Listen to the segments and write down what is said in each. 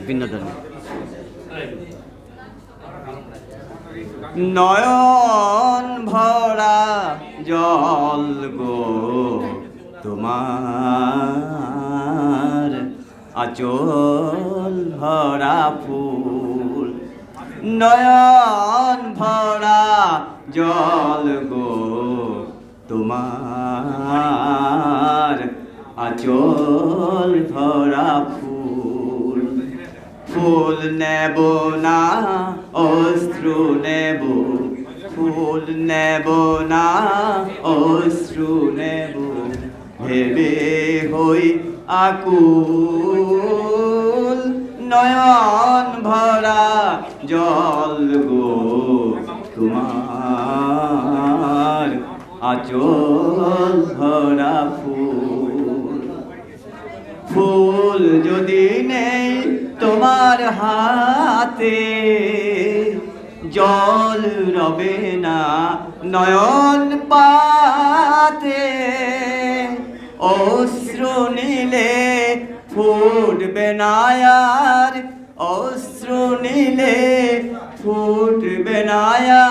বিনোদন। নয়ন ভরা জল গো তোমার, আঁচল ভরা ফুল। নয়ন ভরা জল গো তোমার, আঁচল ভরা ফুল। ফুল নেব না অশ্রু নেব, ফুল নেব না অশ্রু নেব, ভেবে হই আকুল। নয়ন ভরা জল গো তোমার, আঁচল ভরা ফুল। ফুল যদি নেই তোমার হাতে, জল রবে না নয়ন পাতে। অশ্রু নিলে ফুটবে না আর, অশ্রু নিলে ফুটবে না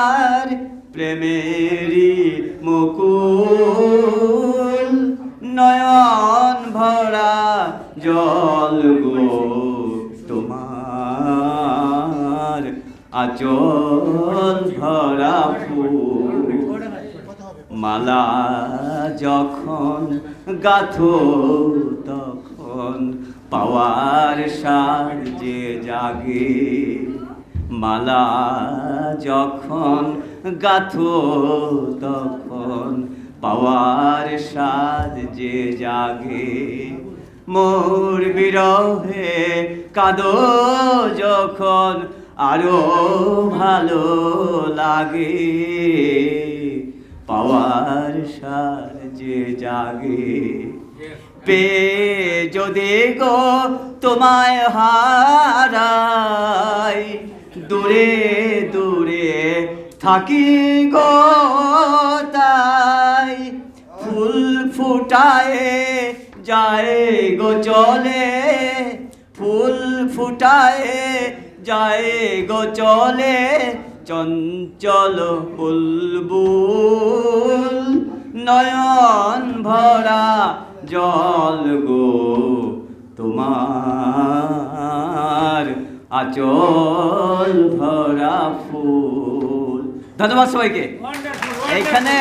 আর, প্রেমেরই মুকুল। নয়ন ভরা জল গো তোমার, আঁচল ভরা ফুল। মালা যখন গাথো তখন পাওয়ার সাজে জাগে। মালা যখন গাথো তখন পাওয়ার সাজে জাগে। মোর বিরহে কাঁদো যখন আরো ভালো লাগে। পাওয়ার সাজে জাগে। পেয়ে যদি গো তোমায় হারাই, দূরে দূরে থাকি গো তাই। ফুল ফুটায় যায় গো চলে, ফুল ফুটায় যায় গো চলে, চঞ্চল বুলবুল। নয়ন ভরা জল গো তোমার, আঁচল ভরা ফুল। ধন্যবাদ সবাইকে। এইখানে